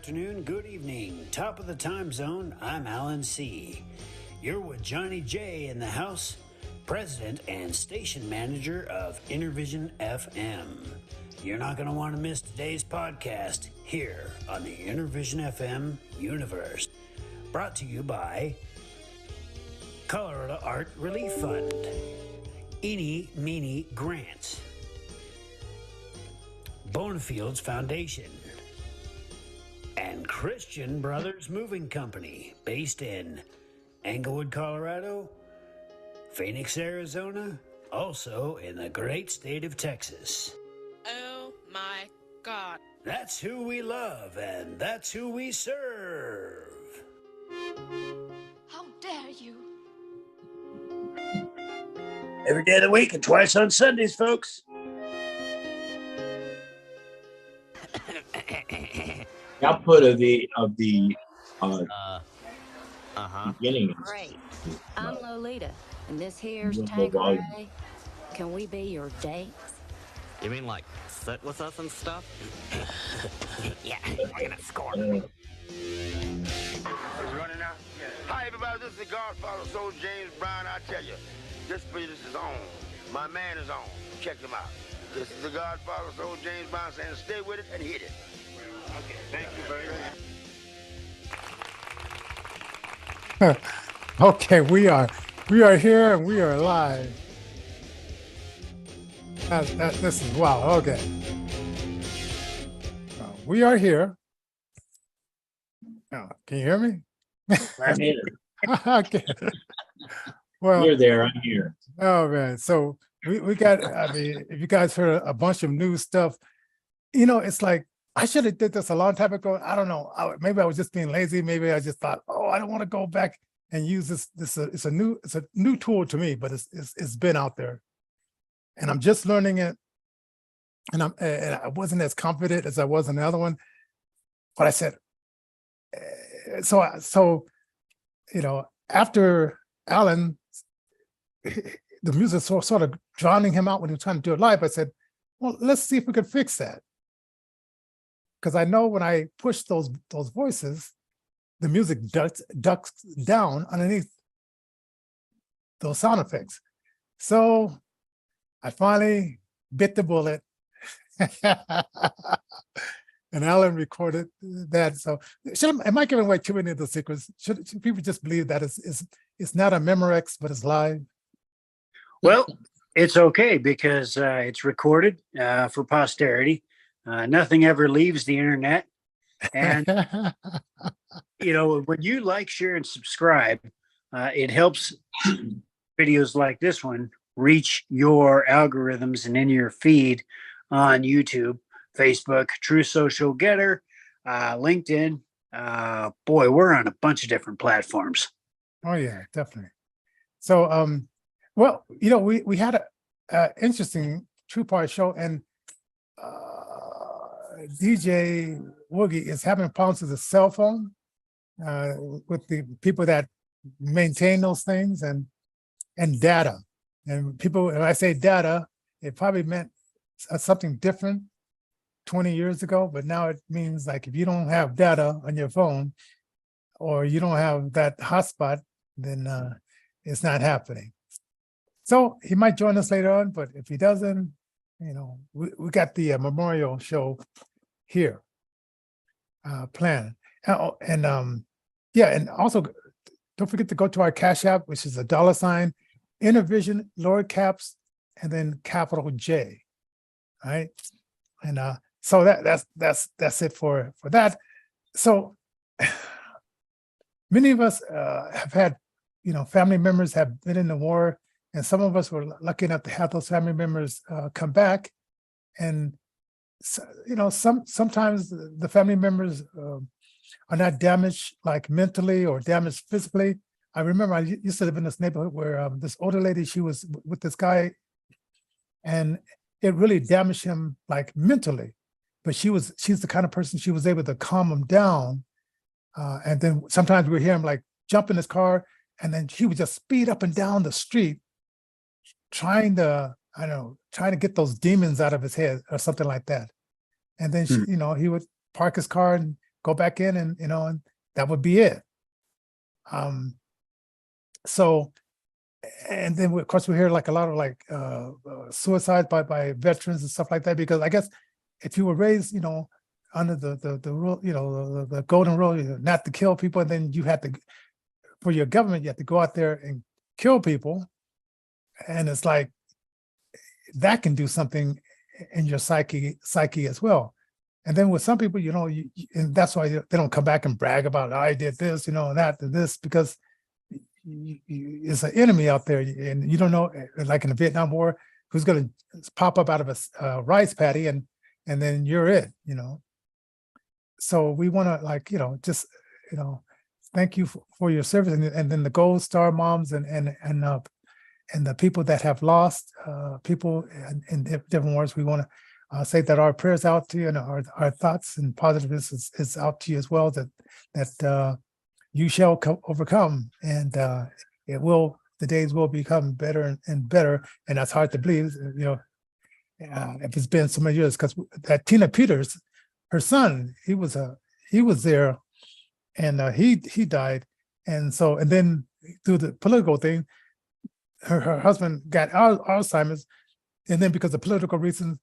afternoon, good evening, top of the time zone. I'm Alan C. You're with Johnnie J in the house, president and station manager of InnervisionFM. You're not going to want to miss today's podcast here on the InnervisionFM universe. Brought to you by Colorado Art Relief Fund, Eeny Meeny Grants, Bonefields Foundation, and Christian Brothers Moving Company, based in Englewood, Colorado, Phoenix, Arizona, also in the great state of Texas. Oh my God. That's who we love, and that's who we serve. How dare you? Every day of the week and twice on Sundays, folks. The output of the beginning. Great. I'm Lolita, and this here's Low Tanqueray. volume. Can we be your dates? You mean like sit with us and stuff? Yeah, we're gonna score. Running out. Hi, everybody. This is the Godfather, Soul James Brown. I tell you, this place is on. My man is on. Check him out. This is the Godfather, Soul James Brown saying, stay with it and hit it. Okay, thank you very much. Okay, we are here and we are live. This is wow. Okay, we are here. Oh, can you hear me? I'm here. Okay. Well, You're there. I'm here. oh man, so we got. I mean, if you guys heard a bunch of new stuff, it's like I should have did this a long time ago. I don't know. Maybe I was just being lazy. Maybe I just thought, oh, I don't want to go back and use this. It's a new tool to me, but it's been out there, and I'm just learning it. And I wasn't as confident as I was in the other one, but I said, so after Alan, the music sort of drowning him out when he was trying to do it live. I said, well, let's see if we could fix that. Because I know when I push those voices, the music ducks down underneath those sound effects. So I finally bit the bullet. And Alan recorded that. So am I giving away too many of the secrets? Should people just believe that it's not a Memorex, but it's live? Well, it's okay because it's recorded for posterity. Nothing ever leaves the internet. And, when you like, share, and subscribe, it helps videos like this one reach your algorithms and in your feed on YouTube, Facebook, True Social, Gettr, LinkedIn. Boy, we're on a bunch of different platforms. Oh yeah, definitely. So, we had a interesting two-part show, and DJ Woogie is having problems with his cell phone with the people that maintain those things and data. And people, when I say data, it probably meant something different 20 years ago, but now it means like if you don't have data on your phone or you don't have that hotspot, then it's not happening. So he might join us later on, but if he doesn't, we got the memorial show here planned. And also don't forget to go to our Cash App, which is $, Innervision, lower caps, and then capital J. All right. And so that's it for that. So many of us have had, family members have been in the war, and some of us were lucky enough to have those family members come back. And sometimes the family members are not damaged like mentally or damaged physically. I remember I used to live in this neighborhood where this older lady, she was with this guy, and it really damaged him like mentally. But she's the kind of person, she was able to calm him down. And then sometimes we hear him like jump in his car, and then he would just speed up and down the street, trying to get those demons out of his head or something like that. And then he would park his car and go back in and, and that would be it. So, and then of course we hear like a lot of like suicides by veterans and stuff like that, because I guess if you were raised, under the rule, the golden rule, not to kill people, and then you had to, for your government, you have to go out there and kill people. And it's like, that can do something in your psyche as well. And then with some people, and that's why they don't come back and brag about, I did this, and that, and this, because it's an enemy out there, and you don't know, like in the Vietnam War, who's going to pop up out of a rice paddy, and then you're it, So we want to just, thank you for your service, and then the Gold Star moms and the people that have lost people in different wars. We want to say that our prayers out to you, and our thoughts and positiveness is out to you as well. That you shall overcome, and the days will become better and better. And that's hard to believe, if it's been so many years, because that Tina Peters, her son, he was there, and he died, and then through the political thing, her husband got Alzheimer's, and then because of political reasons,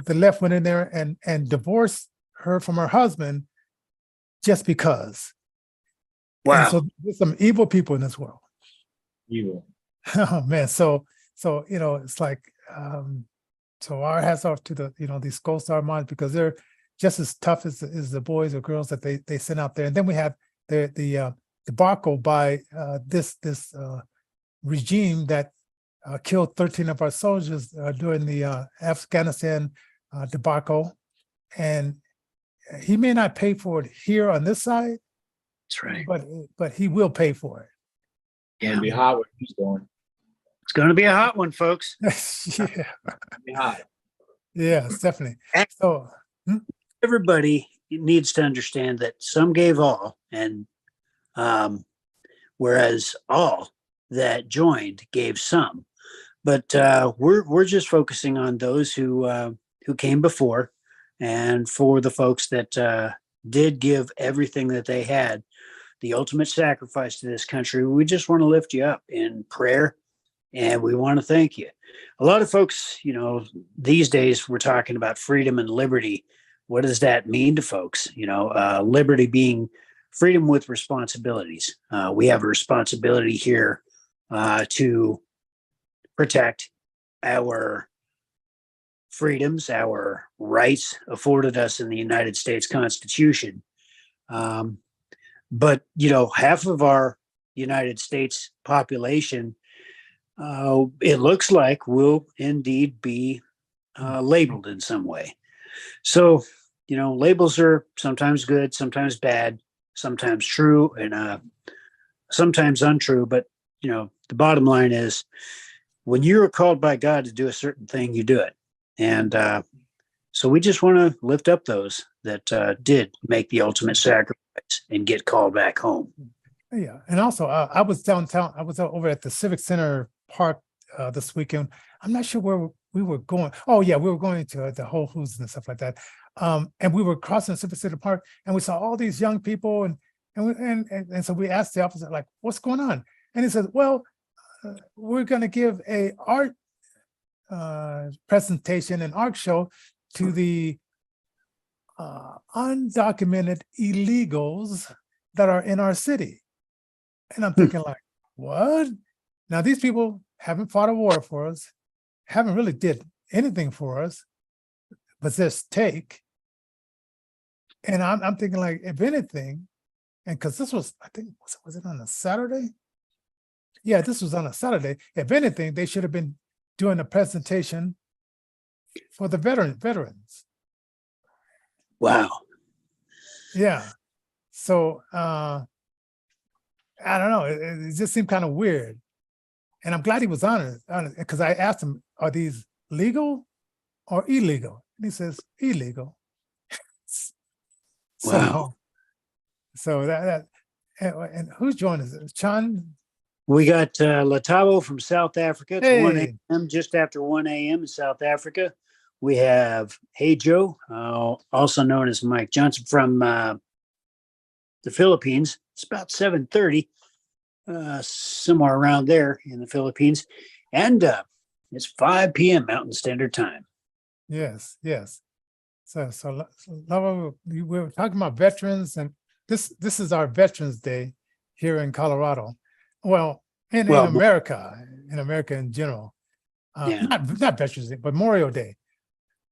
the left went in there and divorced her from her husband just because. Wow. And so there's some evil people in this world. Evil. Oh man, so it's like so our hats off to the these Gold Star moms, because they're just as tough as the boys or girls that they send out there. And then we have the debacle by this regime that killed 13 of our soldiers during the Afghanistan debacle, and he may not pay for it here on this side. That's right. But he will pay for it. Yeah. It'll be hot where he's going. It's going to be a hot one, folks. Yeah. It'll be hot. Yes, definitely. So Everybody needs to understand that some gave all, and whereas all that joined gave some. But we're just focusing on those who came before, and for the folks that did give everything that they had, the ultimate sacrifice to this country. We just want to lift you up in prayer, and we want to thank you. A lot of folks, these days we're talking about freedom and liberty. What does that mean to folks? Liberty being freedom with responsibilities. We have a responsibility here to protect our freedoms, our rights afforded us in the United States Constitution. But, half of our United States population, it looks like, will indeed be labeled in some way. So, labels are sometimes good, sometimes bad, sometimes true, and sometimes untrue. But, the bottom line is, when you are called by God to do a certain thing, you do it. And so we just want to lift up those that did make the ultimate sacrifice and get called back home. Yeah. And also, I was downtown. I was over at the Civic Center Park this weekend. I'm not sure where we were going. Oh, yeah, we were going to the Whole Foods and stuff like that. And we were crossing the Civic Center Park, and we saw all these young people. And so we asked the officer, like, what's going on? And he said, well, we're going to give a art presentation, an art show to the undocumented illegals that are in our city. And I'm thinking like, what? Now, these people haven't fought a war for us, haven't really did anything for us, but just take. And I'm thinking like, if anything, and because this was, I think, was it on a Saturday? Yeah, this was on a Saturday. If anything, they should have been doing a presentation for the veterans. Wow. Yeah. So I don't know. It just seemed kind of weird. And I'm glad he was honest because I asked him, are these legal or illegal? And he says, illegal. Wow. So that and who's joining us? Shawn? We got Lethabo from South Africa. It's 1 Hey. a.m., just after 1 a.m. in South Africa. We have Hey Joe, also known as Mike Johnson from the Philippines. It's about 7:30, somewhere around there in the Philippines. And it's 5 p.m. Mountain Standard Time. Yes, yes. So Lava, we were talking about veterans, and this is our Veterans Day here in Colorado. Well, in America in general. Yeah. Not Veterans Day, but Memorial Day.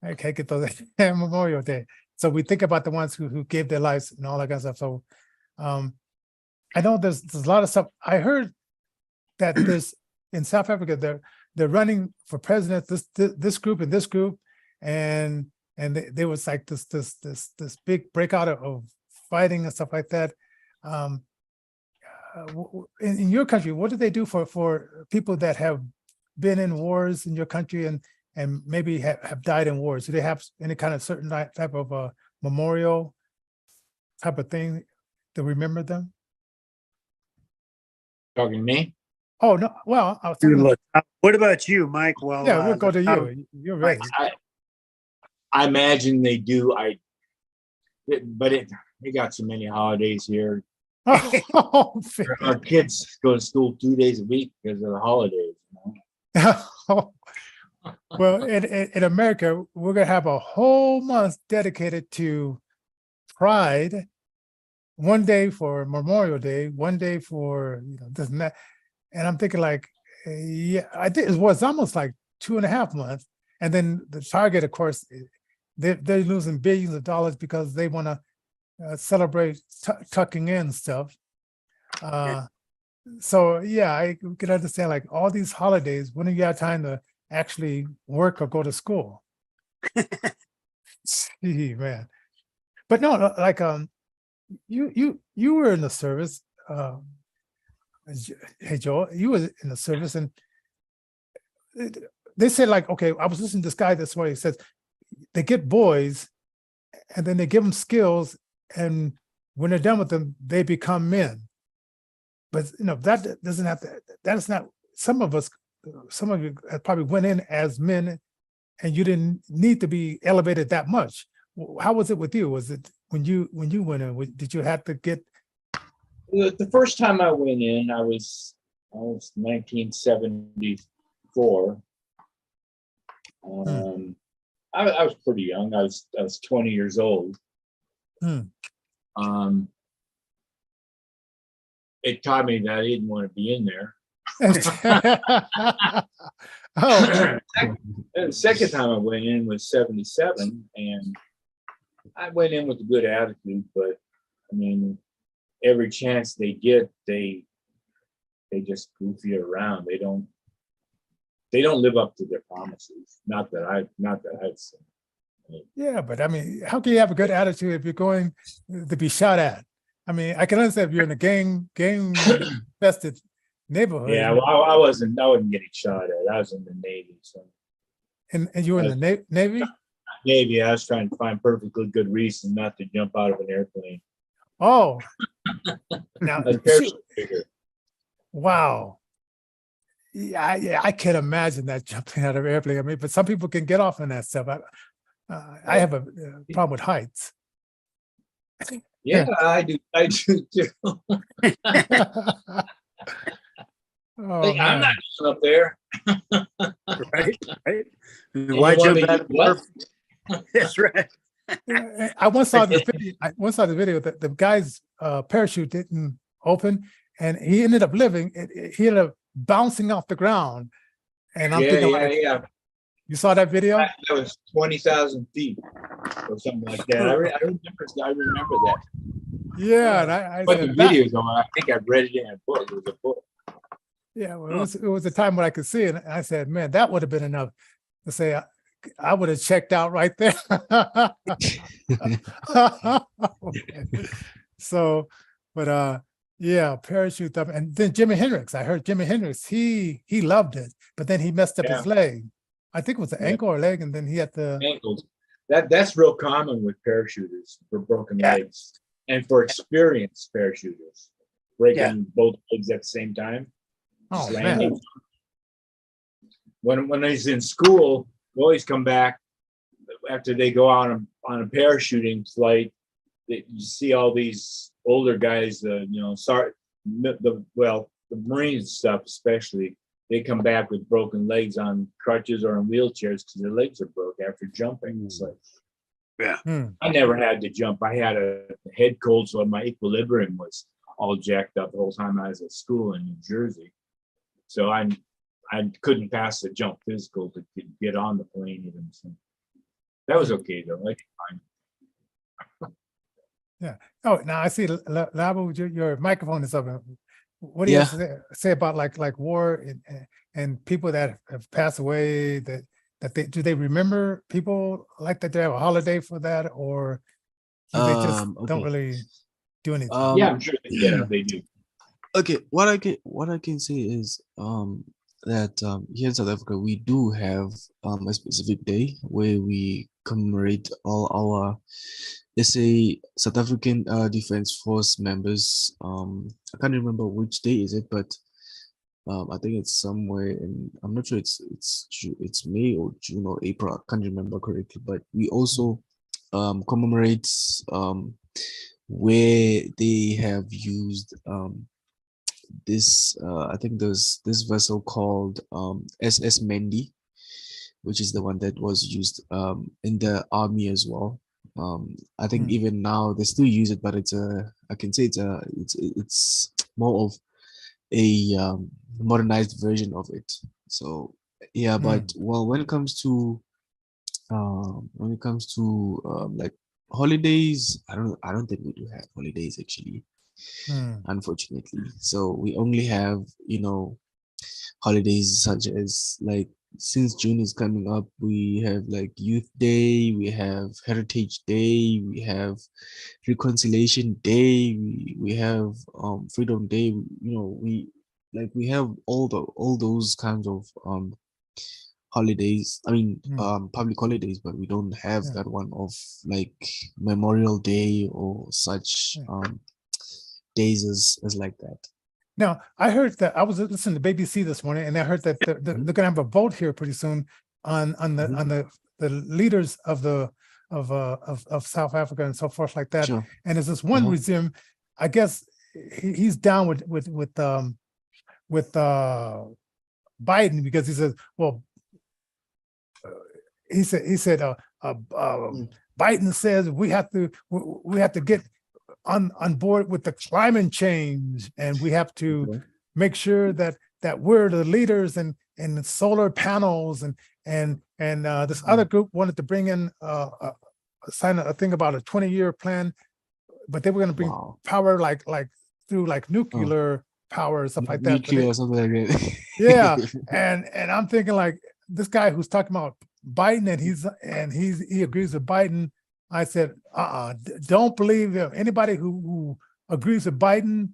Okay, get those Memorial Day. So we think about the ones who gave their lives and all that kind of stuff. So I know there's a lot of stuff. I heard that there's in South Africa they're running for president, this group and this group, and there was like this big breakout of fighting and stuff like that. In your country, what do they do for people that have been in wars in your country and maybe have died in wars? Do they have any kind of certain type of memorial type of thing to remember them? Talking to me? Oh no! Well, I was talking what about you, Mike? Well, yeah, we'll go to you. You're right. I imagine they do. But it got so many holidays here. Oh, Our kids go to school 2 days a week because of the holidays. Well, in America, we're gonna have a whole month dedicated to Pride. One day for Memorial Day, one day for this and that. And I'm thinking like, yeah, I think it was almost like 2.5 months. And then the Target, of course, they're losing billions of dollars because they want to celebrate tucking in stuff. So yeah, I can understand like all these holidays, when you got time to actually work or go to school. Gee, man. But no, like you were in the service. Hey Joel, you were in the service, and they said like, okay, I was listening to this guy this morning. He says they get boys, and then they give them skills, and when they're done with them, they become men. But that doesn't have to. That's not. Some of you probably went in as men, and you didn't need to be elevated that much. How was it with you? Was it when you went in? Did you have to get? The first time I went in, I was 1974. I was pretty young. I was 20 years old. It taught me that I didn't want to be in there. Oh. And the second time I went in was 77, and I went in with a good attitude, but I mean, every chance they get, they just goofy it around. They don't live up to their promises. Not that I've seen. Yeah, but I mean, how can you have a good attitude if you're going to be shot at? I mean, I can understand if you're in a gang infested neighborhood. Yeah, well, I wasn't getting shot at. I was in the Navy, so. And you were in the Navy? Navy. I was trying to find perfectly good reason not to jump out of an airplane. Oh, now, wow. Yeah, I can't imagine that jumping out of an airplane. I mean, but some people can get off on that stuff. I have a problem with heights. Yeah, I do too. I'm not going up there. Right. Why jump out of the That's right. I once saw the video that the guy's parachute didn't open, and he ended up he ended up bouncing off the ground. And I'm thinking, you saw that video? That was 20,000 feet or something like that. I remember that. Yeah, and I but said, the videos on. I think I read it in a book. It was a book. Yeah, well, it was a time when I could see it, and I said, man, that would have been enough to say I would have checked out right there. So, but yeah, parachute up, and then Jimi Hendrix. I heard Jimi Hendrix. He loved it, but then he messed up his leg. I think it was the ankle or leg, and then he had the ankles. That's real common with parachuters for broken legs, and for experienced parachuters breaking both legs at the same time. Oh man! When I was in school, we always come back after they go on a parachuting flight. you see all these older guys, the Marines stuff especially, they come back with broken legs on crutches or in wheelchairs because their legs are broke after jumping. It's like, yeah, I never had to jump. I had a head cold, so my equilibrium was all jacked up the whole time I was at school in New Jersey. So I couldn't pass the jump physical to get on the plane even. So that was okay though. I did fine. Yeah. Oh, now I see Lethabo, your microphone is up. What do you have to say about like war and people that have passed away? That do they remember people like that? They have a holiday for that, or do they just don't really do anything? Yeah, I'm sure they do. Okay, what I can say is that here in South Africa we do have a specific day where we commemorate all our, let's say, South African Defense Force members. I can't remember which day is it, but I think it's somewhere in, I'm not sure it's May or June or April. I can't remember correctly, but we also commemorate where they have used this. I think there's this vessel called SS Mendy, which is the one that was used in the army as well. I think even now they still use it, but it's more of a modernized version of it. So yeah, but well, when it comes to like holidays, I don't think we do have holidays actually, unfortunately. So we only have, holidays such as, like, since June is coming up, we have like Youth Day, we have Heritage Day, we have Reconciliation Day, we have Freedom Day. We have all those kinds of holidays. I mean, public holidays, but we don't have that one of like Memorial Day or such days as like that. Now, I heard that I was listening to BBC this morning, and I heard that they're going to have a vote here pretty soon on the leaders of South Africa and so forth like that. Sure. And there's this one regime, I guess he's down with Biden, because he says, well, he said Biden says we have to get on board with the climate change, and we have to make sure that we're the leaders and solar panels and this other group wanted to bring in sign a thing about a 20-year plan, but they were going to bring power like through like nuclear power or stuff like that. Nuclear or something like that. Yeah, and I'm thinking, like, this guy who's talking about Biden and he agrees with Biden. I said, don't believe him. Anybody who agrees with Biden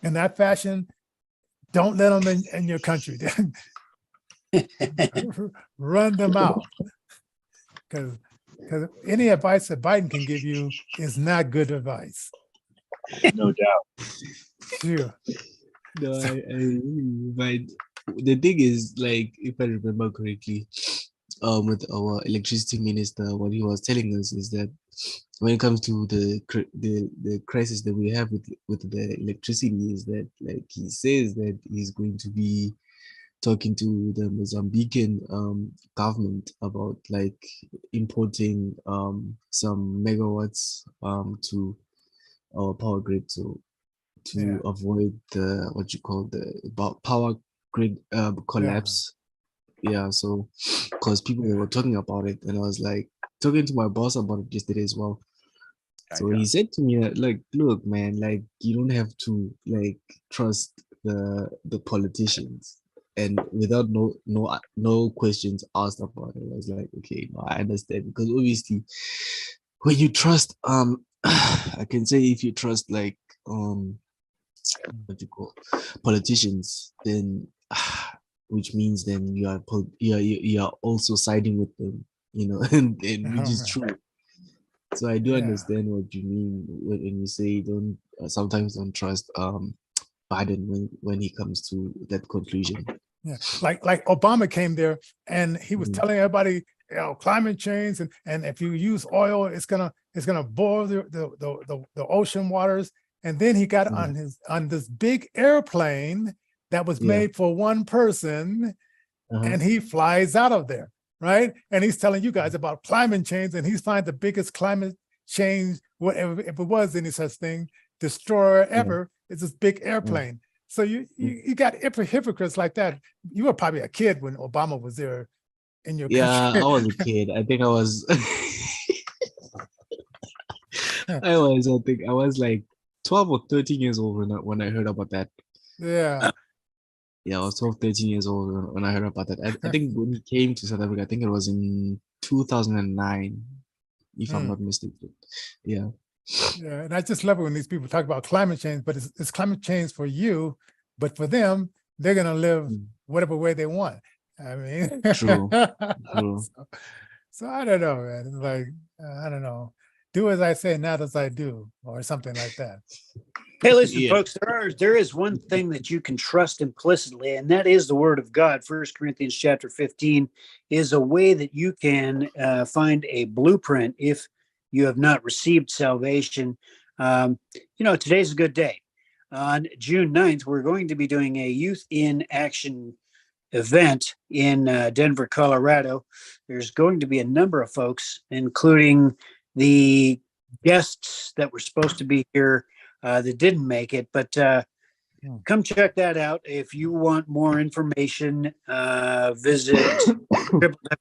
in that fashion, don't let them in your country. Run them out. Because any advice that Biden can give you is not good advice. No doubt. Sure. No, but the thing is, like, if I remember correctly, with our electricity minister, what he was telling us is that when it comes to the crisis that we have with the electricity, is that, like, he says that he's going to be talking to the Mozambican government about like importing some megawatts to our power grid, so to avoid the power grid collapse. Yeah, so because people were talking about it, and I was like talking to my boss about it yesterday as well. So he said to me, like, look, man, like, you don't have to like trust the politicians, and without no questions asked about it. I was like, okay, no, I understand, because obviously when you trust I can say if you trust like politicians, then which means then you are also siding with them, and which is true. So I do understand what you mean when you say sometimes don't trust Biden when he comes to that conclusion. Yeah, like Obama came there and he was telling everybody climate change, and if you use oil, it's gonna boil the ocean waters. And then he got on this big airplane that was made for one person, and he flies out of there, right? And he's telling you guys about climate change, and he's finding the biggest climate change, whatever, if it was any such thing, destroyer ever, is this big airplane. So you got hypocrites like that. You were probably a kid when Obama was there in your country. I was a kid. I think I was I was like 12 or 13 years old when I heard about that. Yeah. Yeah, I was 12, 13 years old when I heard about that. I think when he came to South Africa, I think it was in 2009, if I'm not mistaken. Yeah. Yeah, and I just love it when these people talk about climate change, but it's climate change for you, but for them, they're gonna live whatever way they want. I mean, True. So I don't know, man. It's like I don't know. Do as I say, not as I do, or something like that. Hey, listen, folks, there is one thing that you can trust implicitly, and that is the word of God. 1 Corinthians chapter 15 is a way that you can find a blueprint if you have not received salvation. Today's a good day. On June 9th, we're going to be doing a Youth in Action event in Denver, Colorado. There's going to be a number of folks, including the guests that were supposed to be here that didn't make it, but come check that out. If you want more information, visit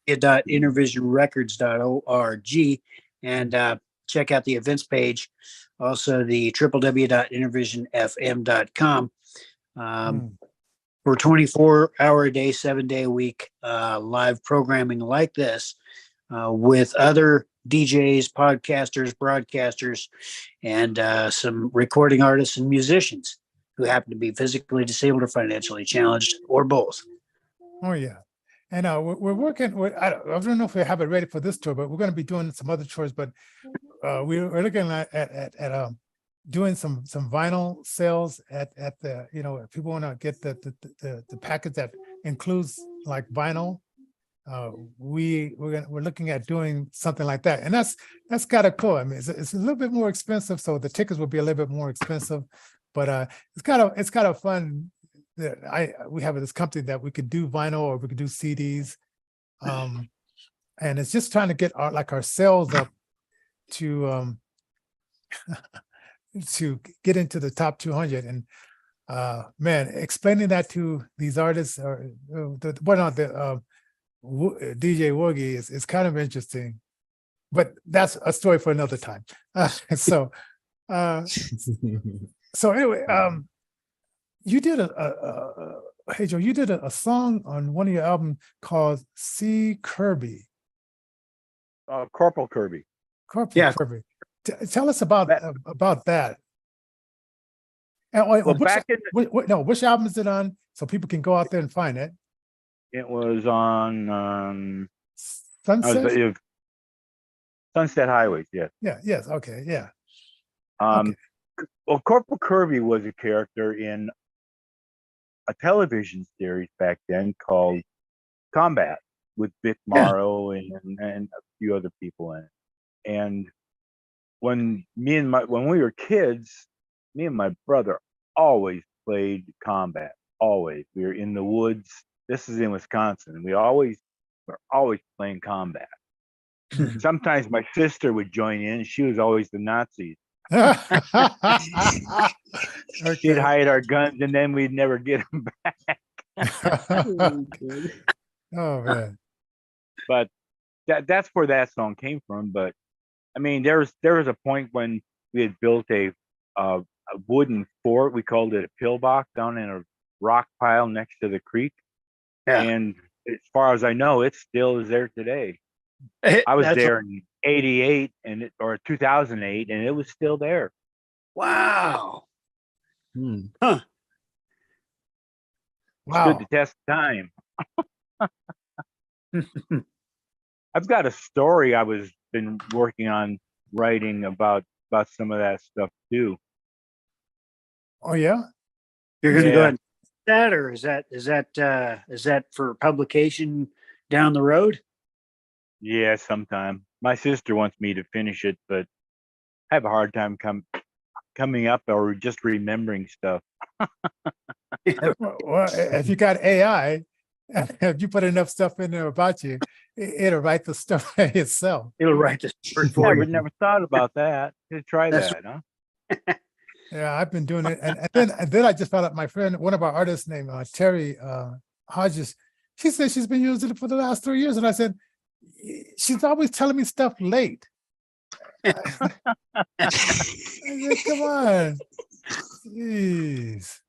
www.innervisionrecords.org and check out the events page. Also, the www.InnervisionFM.com for 24-hour a day, 7-day a week live programming like this with other DJs, podcasters, broadcasters, and some recording artists and musicians who happen to be physically disabled or financially challenged, or both. Oh, yeah. And we're working with, I don't know if we have it ready for this tour, but we're going to be doing some other tours. But we're looking at doing some vinyl sales at the, if people want to get the package that includes like vinyl, we're looking at doing something like that. And that's kind of cool. I mean, it's a little bit more expensive, so the tickets will be a little bit more expensive, but it's kind of fun. We have this company that we could do vinyl or we could do CDs, and it's just trying to get our sales up to to get into the top 200. And man, explaining that to these artists or DJ Woogie is kind of interesting, but that's a story for another time. So anyway, you did hey Joe, you did a song on one of your albums called C. Kirby. Corporal Kirby. Corporal Kirby. Tell us about that. And which album is it on, so people can go out there and find it? It was on Sunset? Sunset Highways, yes. Yeah, yes, okay, yeah. Okay. Well, Corporal Kirby was a character in a television series back then called Combat with Vic Morrow and a few other people in it. And when we were kids, me and my brother always played Combat. Always. We were in the woods. This is in Wisconsin. We're always playing Combat. Sometimes my sister would join in. She was always the Nazis. She'd hide our guns, and then we'd never get them back. Oh man! But that's where that song came from. But I mean, there was a point when we had built a wooden fort. We called it a pillbox down in a rock pile next to the creek. Yeah. And as far as I know, it still is there today. I was there in 88 or 2008, and it was still there. Wow. Huh. Wow. Stood the test of time. I've got a story I was been working on writing about some of that stuff too. Oh yeah? You're gonna go ahead and that, or is that for publication down the road? Yeah, sometime. My sister wants me to finish it, but I have a hard time coming up or just remembering stuff. Well, if you got AI, if you put enough stuff in there about you, it'll write the stuff itself. It'll write the story for you. Never thought about that. To try That's- that, huh? Yeah, I've been doing it, and then I just found out my friend, one of our artists named Terry Hodges. She said she's been using it for the last 3 years, and I said she's always telling me stuff late. I said, come on, jeez.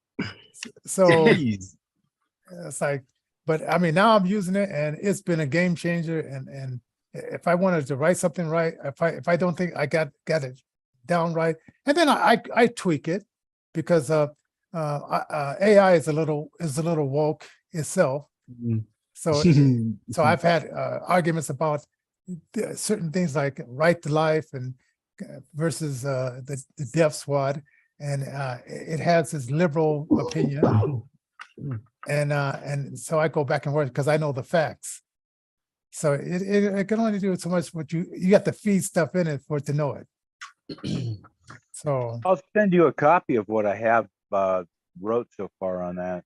So it's like, but I mean, now I'm using it, and it's been a game changer. And if I wanted to write something right, if I don't think I got it down right, and then I tweak it, because AI is a little woke itself. So I've had arguments about certain things like right to life and versus the death squad, and it has its liberal opinion, and so I go back and forth because I know the facts. So it can only do so much. What you have to feed stuff in it for it to know it. So I'll send you a copy of what I have wrote so far on that.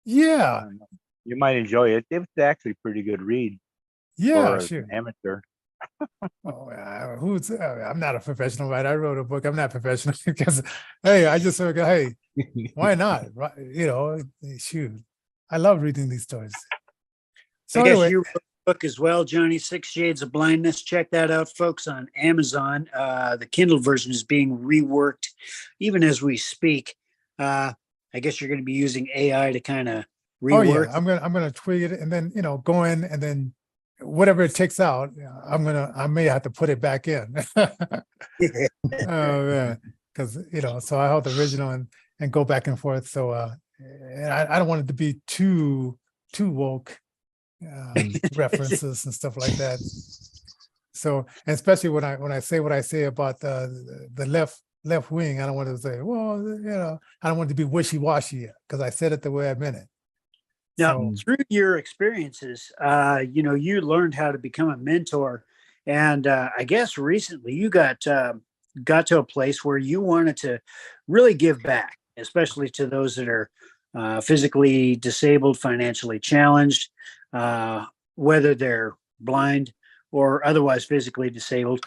yeah, You might enjoy it. It's actually a pretty good read. yeah, for sure. an amateur. Oh, I'm not a professional writer. I wrote a book. I'm not professional because, hey, I just sort of go, hey, why not? Right, you know, shoot. I love reading these stories. So I guess anyway, you wrote a book as well, Johnny, 6 Shades of Blindness. Check that out, folks, on Amazon. The Kindle version is being reworked even as we speak. I guess you're going to be using AI to kind of rework. I'm gonna tweak it and then go in and then whatever it takes out, I may have to put it back in. Oh man, because so I hold the original and go back and forth. So and I don't want it to be too woke references and stuff like that. So, and especially when I say what I say about the left wing, I don't want to say, well, I don't want it to be wishy-washy because I said it the way I meant it. Now, through your experiences, you learned how to become a mentor, and I guess recently you got to a place where you wanted to really give back, especially to those that are physically disabled, financially challenged, whether they're blind or otherwise physically disabled.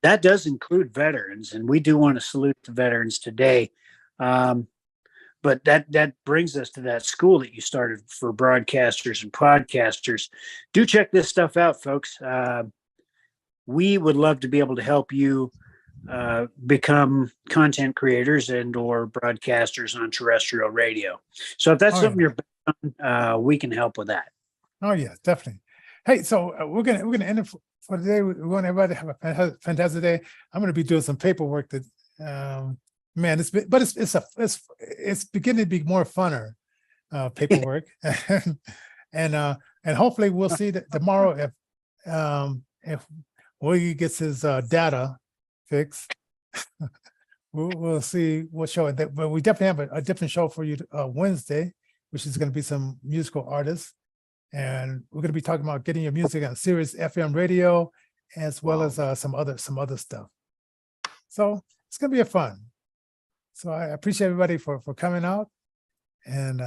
That does include veterans, and we do want to salute the veterans today. But that brings us to that school that you started for broadcasters and podcasters. Do check this stuff out, folks. We would love to be able to help you become content creators and or broadcasters on terrestrial radio. So if that's something you're on, we can help with that. Oh yeah, definitely. Hey, so we're gonna end it for today. We want everybody to have a fantastic day. I'm gonna be doing some paperwork that. Man, it's beginning to be more funner paperwork, and hopefully we'll see that tomorrow if Wiggy gets his data fixed, we'll see what show. But we definitely have a different show for you Wednesday, which is going to be some musical artists, and we're going to be talking about getting your music on Sirius FM radio as well as some other stuff. So it's going to be fun. So I appreciate everybody for coming out, and